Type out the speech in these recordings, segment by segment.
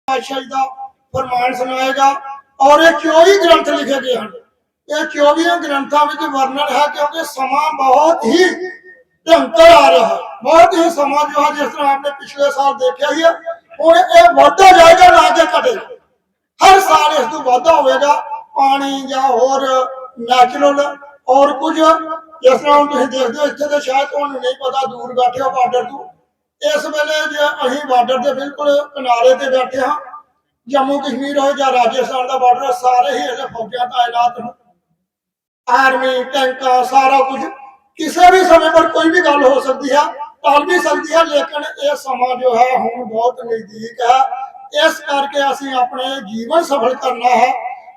पातशाही का फरमान सुनाएगा। और ये 24 ग्रंथ लिखे गए हैं। ये 24 ग्रंथों में वर्णन है, क्योंकि समा बहुत ही भयंकर आ रहा है। बहुत ही समा जो है, जिस तरह आपने पिछले साल देखा ही है, हूँ ये बढ़ता जाएगा ना के घटेगा। हर साल इस वाधा होगा, पानी या होर नैचुरल और कुछ जिस तरह तुम देखते हो इतने तो शायद तुम्हें नहीं पता, दूर बैठे हो बार्डर तो। इस वेले जो अं बार्डर के बिल्कुल किनारे से बैठे हाँ। जम्मू कश्मीर हो या राजस्थान का बार्डर, सारे ही इस फौजा तैनात हैं। आर्मी टैंका सारा कुछ, किसी भी समय पर कोई भी गल हो सकती है, टल भी सकती है, लेकिन यह समा जो है हम बहुत नजदीक है। इस करके असं अपने जीवन सफल करना है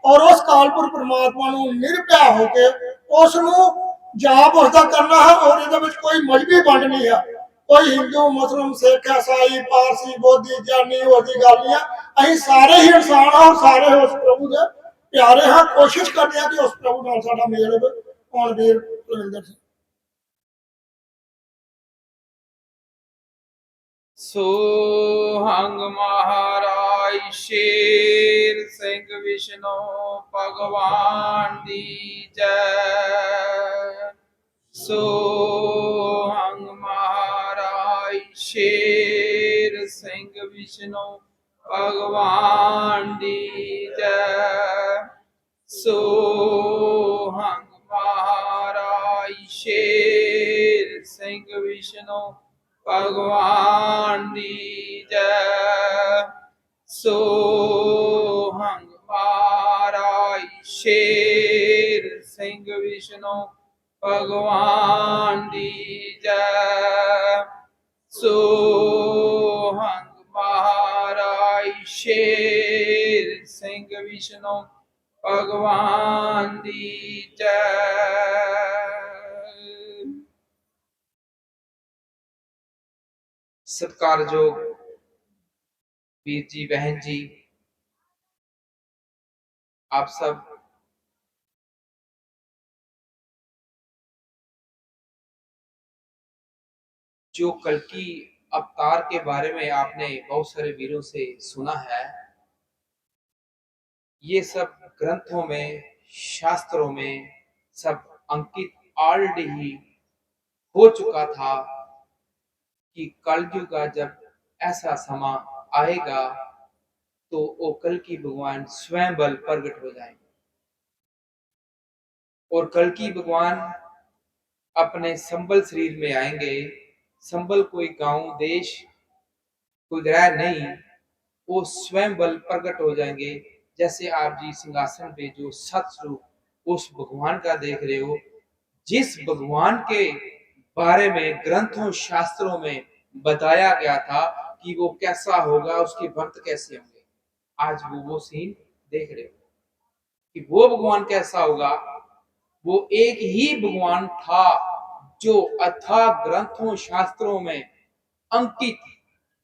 और उस कालपुर परमात्मा निर्भय होकर उसनों जाप उसका करना है। और ये कोई मजहबी बंड नहीं है, कोई हिंदू मुस्लिम सिख ईसाई पारसी बोधी जैनी होती गल नहीं है। अं सारे ही इंसान हैं और सारे उस प्रभु के प्यारे हाँ। कोशिश करते हैं कि उस प्रभु नाल साडा मेल होवे। हुण वीर कुलविंदर सिंह। सोहंग महाराज शेर सिंह विष्णु भगवान दी जय। सोहंग महाराज शेर सिंह विष्णु भगवान दी जय। सोहंग महाराज शेर सिंह विष्णु भगवान दी जय। सोहंग महाराज शेर सिंह विष्णु भगवान दी जय। सोहंग महाराज शेर सिंह विष्णु भगवान दी जय। सत्कारयोग वीर जी बहन जी, आप सब जो कल्कि अवतार के बारे में आपने बहुत सारे वीरों से सुना है, ये सब ग्रंथों में शास्त्रों में सब अंकित ऑलरेडी ही हो चुका था कि कलयुग का जब ऐसा समा आएगा तो वो कल्कि भगवान स्वयं बल प्रकट हो जाएंगे। और कल्कि भगवान अपने संबल शरीर में आएंगे। संबल कोई गांव देश कोई ग्रह नहीं, वो स्वयं बल प्रकट हो जाएंगे। जैसे आप जी सिंहासन पे जो सतस्वरूप उस भगवान का देख रहे हो, जिस भगवान के बारे में ग्रंथों शास्त्रों में बताया गया था कि वो कैसा होगा, उसके भक्त कैसे होंगे, आज वो सीन देख रहे हो कि वो भगवान कैसा होगा। वो एक ही भगवान था जो अथाह ग्रंथों शास्त्रों में अंकित,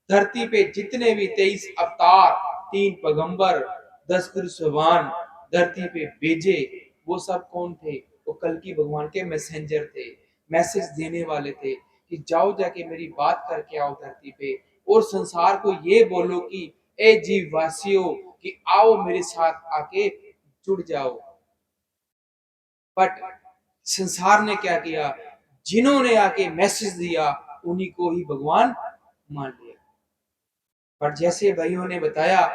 धरती पे जितने भी 23 अवतार, 3 पैगंबर, 10 कृष्णवान धरती पे भेजे, वो सब कौन थे? वो कल्कि भगवान के मैसेंजर थे, मैसेज देने वाले थे कि जाओ जाके मेरी बात करके आओ धरती पे और संसार को ये बोलो कि ए जीववासियों कि आओ मेरे साथ आके जुड़ जाओ। बट संसार ने क्या किया? जिन्होंने आके मैसेज दिया उन्हीं को ही भगवान मान लिया। पर जैसे भाइयों ने बताया,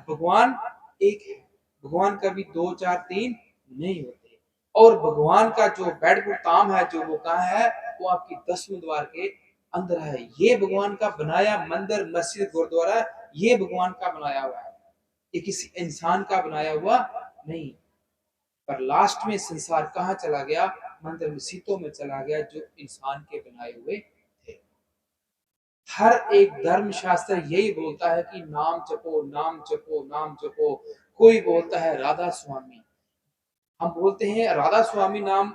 भगवान एक है, भगवान कभी 2 4 3 नहीं होते। और भगवान का जो बैठकुताम है, जो वो कहाँ है, वो आपकी 10वें द्वार के अंदर है। ये भगवान का बनाया मंदिर मस्जिद गुरुद्वारा, ये भगवान का बनाया हुआ है, ये किसी इंसान का बनाया हुआ नहीं। पर लास्ट में संसार कहाँ चला गया? मंदिर मस्जिदों में चला गया, जो इंसान के बनाए हुए थे। हर एक धर्म शास्त्र यही बोलता है कि नाम जपो, नाम जपो, नाम जपो। कोई बोलता है राधा स्वामी, हम बोलते हैं राधा स्वामी नाम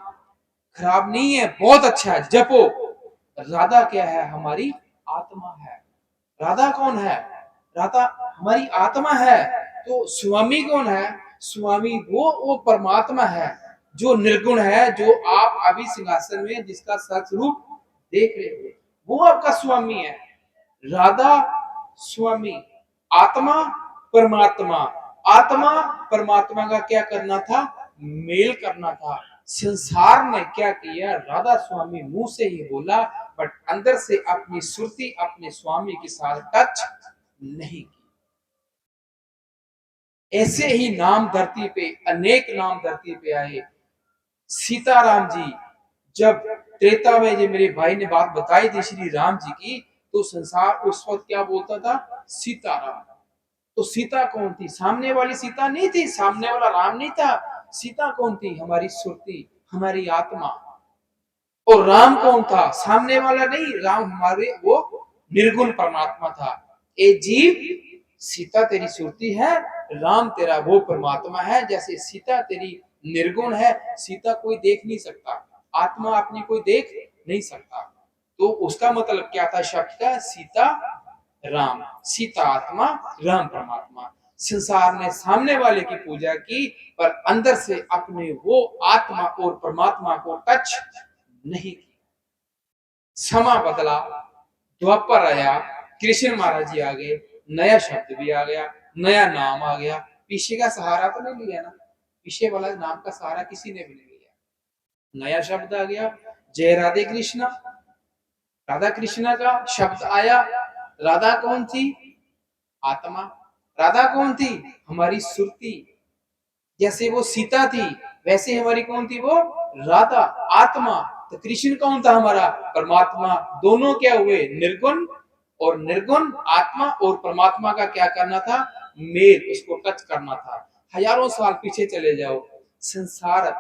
खराब नहीं है, बहुत अच्छा है, जपो। राधा क्या है? हमारी आत्मा है। राधा कौन है? राधा हमारी आत्मा है। तो स्वामी कौन है? स्वामी वो परमात्मा है जो निर्गुण है, जो आप अभी सिंहासन में जिसका सतरूप देख रहे हो, वो आपका स्वामी है। राधा स्वामी, आत्मा परमात्मा। आत्मा परमात्मा का क्या करना था? मेल करना था। संसार ने क्या किया? राधा स्वामी मुंह से ही बोला, बट अंदर से अपनी सुरती अपने स्वामी के साथ टच नहीं की। ऐसे ही नाम धरती पे, अनेक नाम धरती पे आए। सीताराम जी, जब त्रेता में जो मेरे भाई ने बात बताई थी श्री राम जी की, तो संसार उस वक्त क्या बोलता था? सीताराम। तो सीता कौन थी? सामने वाली सीता नहीं थी, सामने वाला राम नहीं था। सीता कौन थी? हमारी सुरती, हमारी आत्मा। और राम कौन था? सामने वाला नहीं, राम हमारे वो निर्गुण परमात्मा था। ए जीव, सीता तेरी सुरती है, राम तेरा वो परमात्मा है। जैसे सीता तेरी निर्गुण है, सीता कोई देख नहीं सकता, आत्मा अपनी कोई देख नहीं सकता। तो उसका मतलब क्या था शब्द का? सीता राम, सीता आत्मा, राम परमात्मा। संसार ने सामने वाले की पूजा की, पर अंदर से अपने वो आत्मा और परमात्मा को टच नहीं किया। समा बदला, द्वापर आया, कृष्ण महाराज जी आ गए, नया शब्द भी आ गया, नया नाम आ गया। पीछे का सहारा तो नहीं लिया ना, पीछे वाला नाम का सहारा किसी ने भी नहीं लिया। नया शब्द आ गया, जय राधे कृष्णा। राधा कृष्णा का शब्द आया। राधा कौन थी? आत्मा। राधा कौन थी? हमारी सुरती। जैसे वो सीता थी, वैसे हमारी कौन थी? वो राधा, आत्मा। तो कृष्ण कौन था? हमारा परमात्मा। दोनों क्या हुए? निर्गुण। और निर्गुण आत्मा और परमात्मा का क्या करना था? मेल, उसको टच करना था। हजारों साल पीछे चले जाओ, संसार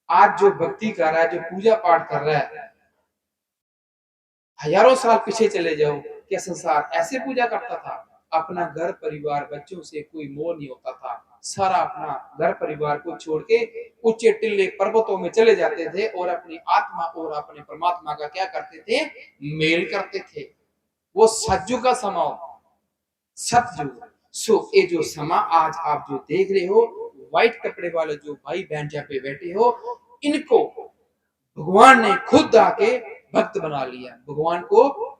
आज जो भक्ति कर रहा है, जो पूजा पाठ कर रहा है, हजारों साल पीछे चले जाओ, क्या संसार ऐसे पूजा करता था? अपना घर परिवार बच्चों से कोई मोह नहीं होता था। सारा अपना घर परिवार को छोड़ के ऊंचे टिल्ले पर्वतों में चले जाते थे और अपनी आत्मा और अपने परमात्मा का क्या करते थे? मेल करते थे। वो सतयुग का समा हो, सतयुग। सो ये जो समा आज आप जो देख रहे हो, व्हाइट कपड़े वाले जो भाई बहन जहाँ पे बैठे हो, इनको भगवान ने खुद आके भक्त बना लिया। भगवान को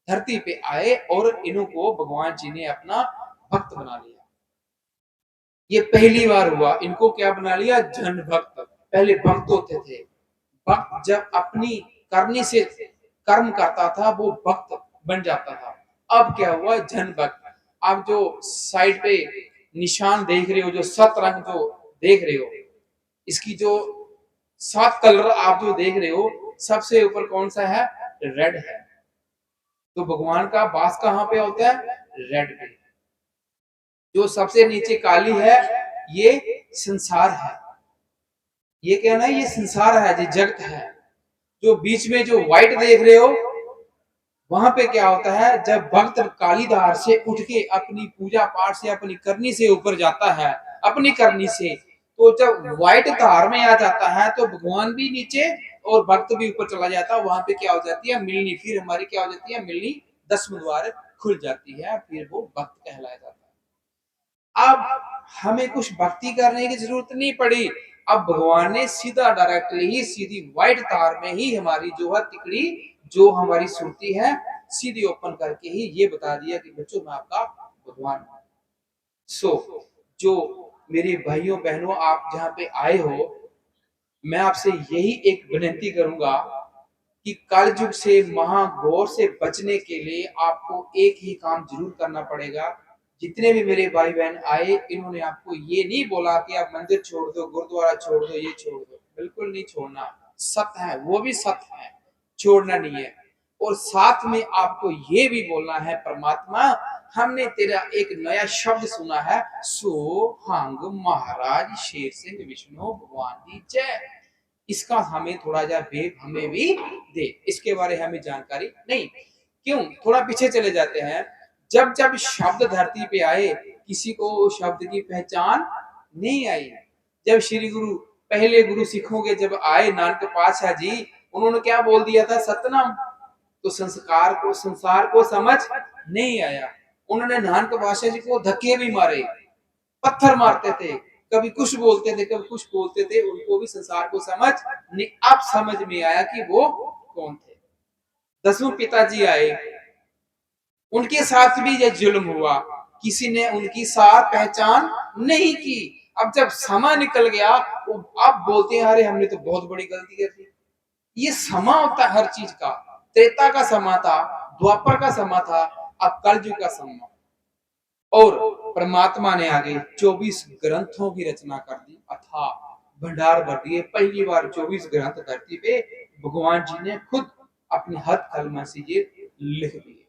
धरती पे आए और इनको भगवान जी ने अपना भक्त बना लिया। ये पहली बार हुआ, इनको क्या बना लिया? जन भक्त। पहले भक्त होते थे। भक्त जब अपनी करनी से कर्म करता था, वो भक्त बन जाता था। अब क्या हुआ? जन भक्त। अब जो साइड पे निशान देख रहे हो, जो 7 रंग जो देख रहे हो, इसकी जो 7 कलर आप जो देख रहे हो, सबसे ऊपर कौन सा है? रेड है। तो भगवान का वास कहाँ पे होता है? रेड पे। जो सबसे नीचे काली है, ये संसार है। ये क्या ना, ये संसार है, ये जगत है। जो बीच में जो व्हाइट देख रहे हो, वहां पे क्या होता है? जब भक्त काली धार से उठ के अपनी पूजा पाठ से, अपनी करनी से ऊपर जाता है, अपनी करनी से, तो जब व्हाइट धार में आ जाता है, तो भगवान भी नीचे और भक्त भी ऊपर चला जाता है। वहां पे क्या हो जाती है? मिलनी। फिर हमारी क्या हो जाती है? मिलनी 10वें द्वार खुल जाती है, फिर वो भक्त कहलाया जाता है। अब हमें कुछ भक्ति करने की जरूरत नहीं पड़ी। अब भगवान ने सीधा डायरेक्टली ही सीधी व्हाइट तार में ही हमारी जो है तिकड़ी, जो हमारी सुरती है, सीधी ओपन करके ही ये बता दिया कि बच्चों मैं आपका भगवान हूं। सो जो मेरे भाइयों बहनों, आप जहां पे आए हो, मैं आपसे यही एक विनती करूंगा कि कल युग से महाघोर से बचने के लिए आपको एक ही काम जरूर करना पड़ेगा। जितने भी मेरे भाई बहन आए, इन्होंने आपको ये नहीं बोला कि आप मंदिर छोड़ दो, गुरुद्वारा छोड़ दो, ये छोड़ दो। बिल्कुल नहीं छोड़ना। सत्य है, वो भी सत्य है, छोड़ना नहीं है। और साथ में आपको ये भी बोलना है, परमात्मा हमने तेरा एक नया शब्द सुना है, सो हंग महाराज शेर सिंह विष्णु भगवान की जय। इसका हमें थोड़ा जा भेद हमें भी दे, इसके बारे में हमें जानकारी नहीं। क्यों? थोड़ा पीछे चले जाते हैं। जब जब शब्द धरती पे आए, किसी को शब्द की पहचान नहीं आई। जब श्री गुरु, पहले गुरु सिखों के जब आए नानक पातशाह जी, उन्होंने क्या बोल दिया था? सतनाम। तो संसार को समझ नहीं आया। उन्होंने नानक पातशाह जी को धक्के भी मारे, पत्थर मारते थे, कभी कुछ बोलते थे, कभी कुछ बोलते थे, उनको भी संसार को समझ नहीं। अब समझ में आया कि वो कौन थे। 10वें पिताजी आए, उनके साथ भी ये जुल्म हुआ। किसी ने उनकी सार पहचान नहीं की। अब जब समय निकल गया वो अब बोलते हैं अरे हमने तो बहुत बड़ी गलती कर दी। ये समा होता है हर चीज का। त्रेता का समा था, द्वापर का समा था, अब कलयुग का समा। और परमात्मा ने आगे 24 ग्रंथों की रचना कर दी, अथा भंडार भर दिए। पहली बार 24 ग्रंथ धरती पे भगवान जी ने खुद अपने हथ कलमा से ये लिख दिए।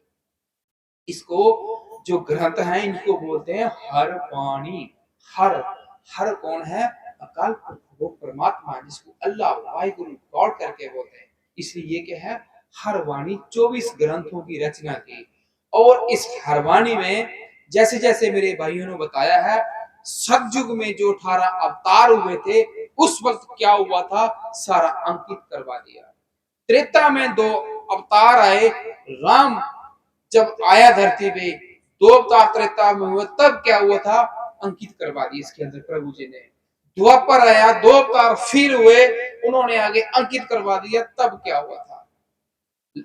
इसको जो ग्रंथ हैं इनको बोलते हैं हर वाणी। हर हर कौन है? अकाल पुरख, वो परमात्मा जिसको अल्लाह वाहिगुरु गॉड करके बोलते हैं। इसलिए ये क्या है? हर वाणी 24 ग्रंथों की रचना की। और इस हर वाणी में जैसे जैसे मेरे भाइयों ने बताया है, सतयुग में जो 18 अवतार हुए थे उस वक्त क्या हुआ था सारा अंकित करवा दिया। त्रेता में 2 अवतार आए, राम जब आया धरती पे 2 अवतार त्रेता में हुआ, तब क्या हुआ था अंकित करवा दिया इसके अंदर प्रभु जी ने। द्वापर आया, 2 अवतार फिर हुए, उन्होंने आगे अंकित करवा दिया, तब क्या हुआ था।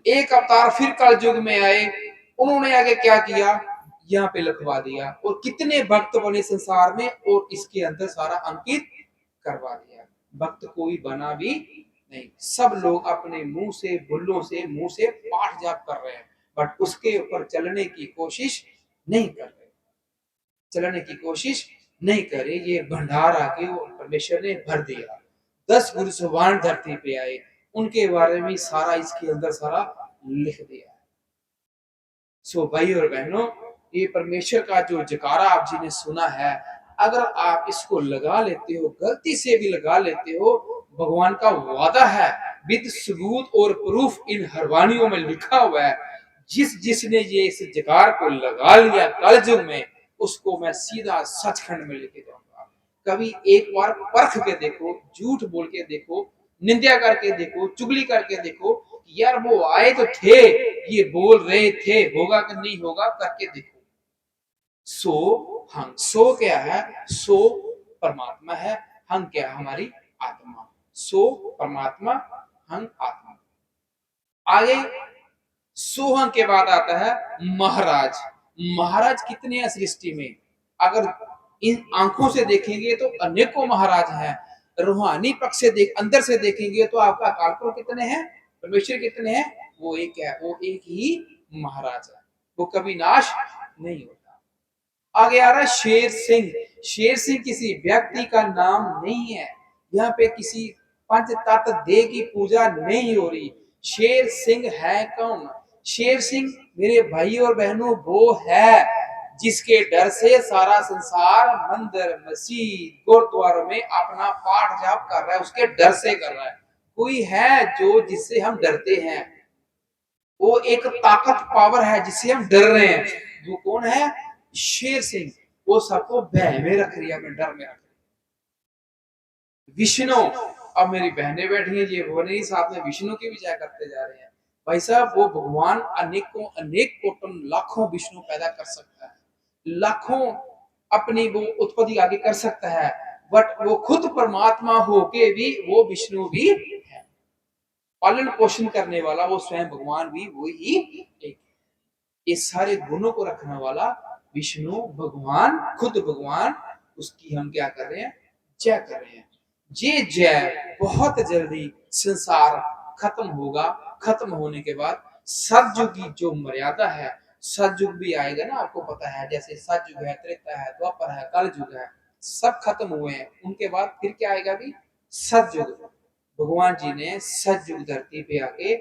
एक अवतार फिर कलयुग में आए, उन्होंने आगे क्या किया यहाँ पे लिखवा दिया। और कितने भक्त बने संसार में और इसके अंदर सारा अंकित करवा दिया। भक्त कोई बना भी नहीं, सब लोग अपने मुंह से बुल्लों से मुंह से पाठ जाप कर रहे हैं, बट उसके ऊपर चलने की कोशिश नहीं कर रहे, चलने की कोशिश नहीं करे। ये भंडार आके वो परमेश्वर ने भर दिया। 10 गुरु सुभान धरती पे आए, उनके बारे में सारा इसके अंदर सारा लिख दिया। सो भाई और बहनों, ये परमेश्वर का जो जकारा आप जी ने सुना है, अगर आप इसको लगा लेते हो, गलती से भी लगा लेते हो, भगवान का वादा है विद सबूत और प्रूफ इन हरवानियों में लिखा हुआ है, जिसने ये इस जकार को लगा लिया कलयुग में, उसको मैं सीधा सचखंड में लेके जाऊंगा। कभी एक बार परख के देखो, झूठ बोल के देखो, निंदा करके देखो, चुगली करके देखो, यार वो आए तो थे, ये बोल रहे थे, होगा कि नहीं होगा करके देखो। सो हम सो क्या है? सो परमात्मा है, हम क्या? हमारी आत्मा। सो परमात्मा, हम आत्मा। आगे सोहम के बाद आता है महाराज। महाराज कितने हैं सृष्टि में? अगर इन आंखों से देखेंगे तो अनेकों महाराज हैं। रूहानी पक्ष से अंदर से देखेंगे तो आपका अकाल पुरख कितने हैं, परमेश्वर कितने हैं? वो एक है, वो एक ही महाराज है, वो कभी नाश नहीं होता। आगे आ रहा है शेर सिंह। शेर सिंह किसी व्यक्ति का नाम नहीं है, यहाँ पे किसी पंच तत्व देह की पूजा नहीं हो रही। शेर सिंह है कौन? शेर सिंह मेरे भाई और बहनों वो है जिसके डर से सारा संसार मंदिर मस्जिद गुरुद्वारों में अपना पाठ जाप कर रहा है, उसके डर से कर रहा है। कोई है जो जिससे हम डरते हैं, वो एक ताकत पावर है जिससे हम डर रहे हैं। वो कौन है? शेर सिंह। वो सबको भय में रख रही है, हमें डर में रख रही है। विष्णु, अब मेरी बहनें बैठी हैं, ये वो नहीं साथ में विष्णु की भी जय करते जा रहे हैं। भाई साहब, वो भगवान अनेकों अनेक कोटन लाखों विष्णु पैदा कर सकता है, लाखों अपनी वो उत्पत्ति आगे कर सकता है, बट वो खुद परमात्मा होके भी वो विष्णु भी है। पालन पोषण करने वाला वो स्वयं भगवान भी वही एक। ये सारे गुणों को रखने वाला विष्णु भगवान, खुद भगवान, उसकी हम क्या कर रहे हैं? जय कर रहे हैं। ये जय बहुत जल्दी संसार खत्म होगा। खत्म होने के बाद सतयुग की जो मर्यादा है, सतयुग भी आएगा ना, आपको पता है, जैसे सतयुग है, त्रेता है, द्वापर है, कलयुग है, सब खत्म हुए हैं। उनके बाद फिर क्या आएगा? भी सतयुग। भगवान जी ने सतयुग धरती पे आके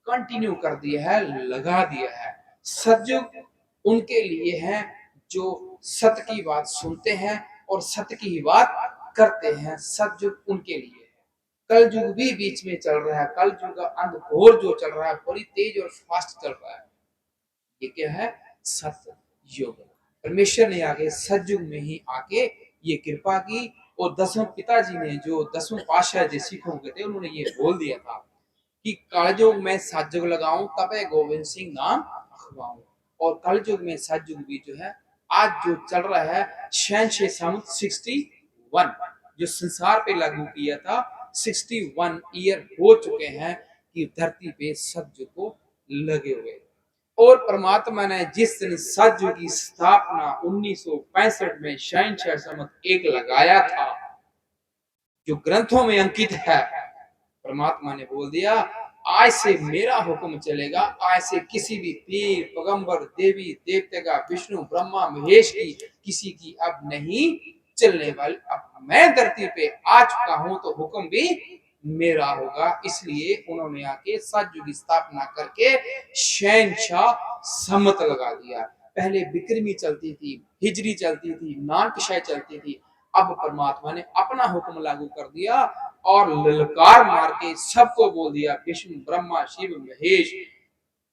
कंटिन्यू कर दिया है, लगा दिया है। सतयुग उनके लिए है जो सत्य की बात सुनते हैं और सत्य की ही बात करते हैं। सतयुग उनके लिए है। कलयुग भी बीच में चल रहा है, कलयुग का अंधघोर जो चल रहा है, बड़ी तेज और फास्ट चल रहा है। ये क्या है? सतयुग। परमेश्वर ने आगे सतयुग में ही आके ये कृपा की। और 10वें पिताजी ने, जो 10वें पातशाह जी सिखों के थे, उन्होंने ये बोल दिया था कि कलयुग में सतयुग लगाऊं तबे गोविंद सिंह नाम अखवाऊं। और कलयुग में सतयुग भी जो है आज जो चल रहा है, 61 जो संसार पे लागू किया था, 61 ईयर हो चुके हैं कि धरती पे सतयुग को लगे हुए। और परमात्मा ने जिस दिन सतयुग की स्थापना 1965 में शहनशाह सम्मत 1 लगाया था, जो ग्रंथों में अंकित है, परमात्मा ने बोल दिया आज से मेरा हुक्म चलेगा, आज से किसी भी पीर पैगंबर देवी देवते का, विष्णु ब्रह्मा महेश की किसी की अब नहीं चलने वाली। अब मैं धरती पे आ चुका हूं तो हुक्म भी मेरा होगा। इसलिए उन्होंने आके सतयुग की स्थापना करके शहनशाह सम्मत लगा दिया। पहले बिक्रमी चलती थी, हिजरी चलती थी, नानकशाही चलती थी, अब परमात्मा ने अपना हुक्म लागू कर दिया और ललकार मार के सबको बोल दिया, विष्णु ब्रह्मा शिव महेश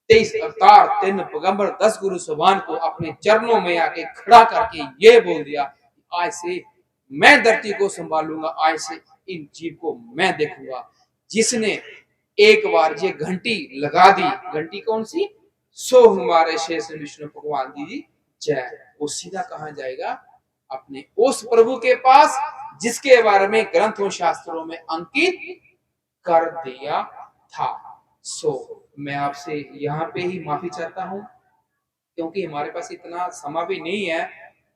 23 अवतार 3 पैगंबर 10 गुरु सुभान को अपने चरणों में आके खड़ा करके ये बोल दिया आज से मैं धरती को संभालूंगा, आज से इन जीव को मैं देखूंगा। जिसने एक बार ये घंटी लगा दी, घंटी कौन सी, सो हमारे शेष विष्णु भगवान जी जय, वो सीधा कहां जाएगा, अपने उस प्रभु के पास जिसके बारे में ग्रंथों शास्त्रों में अंकित कर दिया था। सो मैं आपसे यहाँ पे ही माफी चाहता हूँ, क्योंकि हमारे पास इतना समय भी नहीं है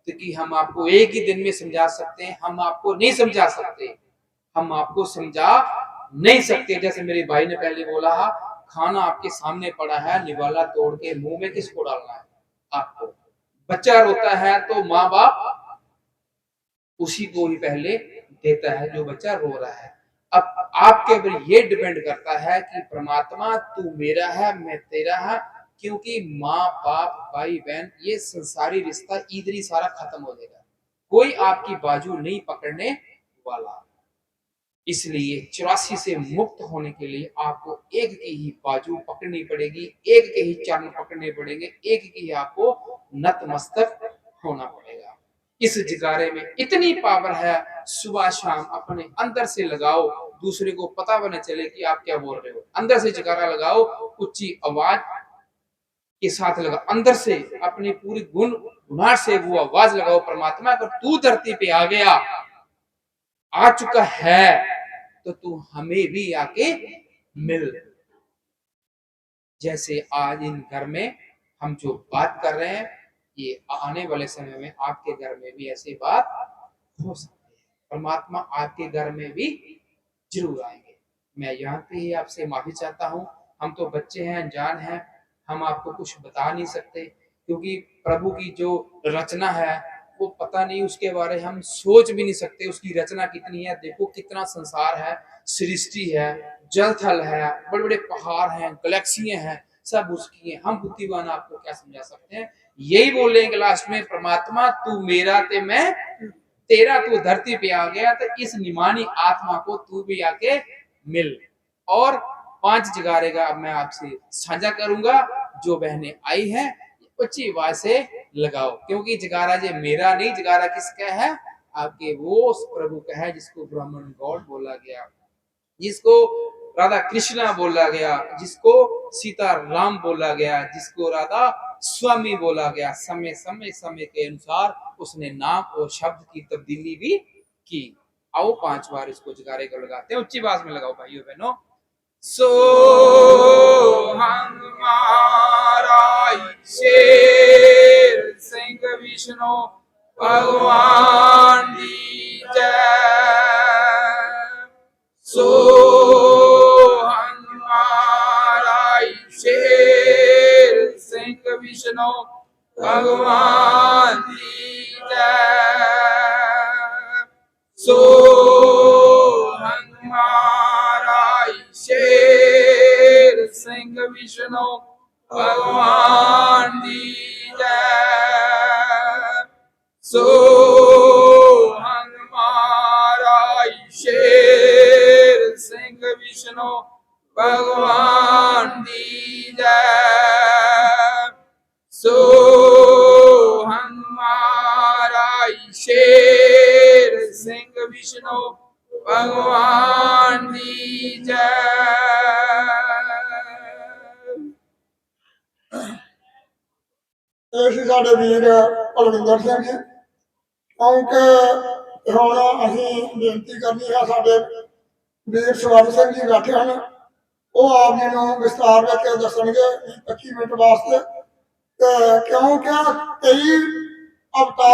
तो कि हम आपको एक ही दिन में समझा सकते हैं। हम आपको नहीं समझा सकते, हम आपको समझा नहीं सकते। जैसे मेरे भाई ने पहले बोला, खाना आपके सामने पड़ा है, निवाला तोड़ के मुंह में किसको डालना है, आपको। बच्चा रोता है तो माँ बाप उसी को ही पहले देता है जो बच्चा रो रहा है। अब आपके ऊपर ये डिपेंड करता है कि परमात्मा तू मेरा है मैं तेरा है, क्योंकि माँ बाप भाई बहन ये संसारी रिश्ता इधर ही सारा खत्म हो जाएगा, कोई आपकी बाजू नहीं पकड़ने वाला। इसलिए 84 से मुक्त होने के लिए आपको एक की ही बाजू पकड़नी पड़ेगी, एक के ही चरण पकड़ने पड़ेंगे, एक की ही आपको नतमस्तक होना पड़ेगा। इस जगारे में इतनी पावर है, सुबह शाम अपने अंदर से लगाओ, दूसरे को पता भी न चले कि आप क्या बोल रहे हो। अंदर से जगारा लगाओ, उच्ची आवाज के साथ लगा, अंदर से अपनी पूरी गुनाह से वो आवाज लगाओ, परमात्मा अगर तू धरती पे आ गया, आ चुका है, तो तू हमें भी आके मिल। जैसे आज इन घर में हम जो बात कर रहे हैं, ये आने वाले समय में आपके घर में भी ऐसी बात हो सकती है। परमात्मा आपके घर में भी जरूर आएंगे। मैं यहाँ पे ही आपसे माफी चाहता हूँ, हम तो बच्चे हैं, अनजान हैं, हम आपको कुछ बता नहीं सकते, क्योंकि प्रभु की जो रचना है वो पता नहीं, उसके बारे हम सोच भी नहीं सकते उसकी रचना कितनी है। देखो कितना संसार है, सृष्टि है, जल थल है, बड़े बड़े पहाड़ हैं, गैलेक्सियां हैं, सब उसकी है। हम बुद्धिमान आपको क्या समझा सकते हैं। यही बोलेंगे लास्ट में, परमात्मा तू मेरा ते मैं तेरा, तू धरती पे आ गया तो इस निमानी आत्मा को तू भी आके मिल। और 5 जगारे का अब मैं आपसे साझा करूंगा, जो बहनें आई हैं उच्ची आवाज से लगाओ, क्योंकि जगारा ये मेरा नहीं, जगारा किसका है, आपके वो प्रभु का है जिसको ब्राह्मण गॉड बोला गया, जिसको राधा कृष्णा बोला गया, जिसको सीता राम बोला गया, जिसको राधा स्वामी बोला गया। समय समय समय के अनुसार उसने नाम और शब्द की तब्दीली भी की। आओ 5 बार इसको जगारे को लगाते हैं, उच्ची आवाज में लगाओ भाइयों बहनों। सो हमारा शेर सिंह विष्णु भगवान की जय। सो हमारा शेर सिंह विष्णु भगवान की जय। सो हमारा शेर सिंह विष्णु भगवान की जय। सो हमारा शेर सिंह विष्णु भगवान की जय। सो हमारा शेर सिंह विष्णु भगवान की जय। ऐसी साढ़े वीर बलविंदर सिंह जी, क्योंकि हुण असीं बेनती करनी है, साढ़े वीर सवर सिंह जी बैठे हैं, वो आप जी को विस्तार करके दसणगे 25 मिनट वास्ते। क्योंकि कई अवतार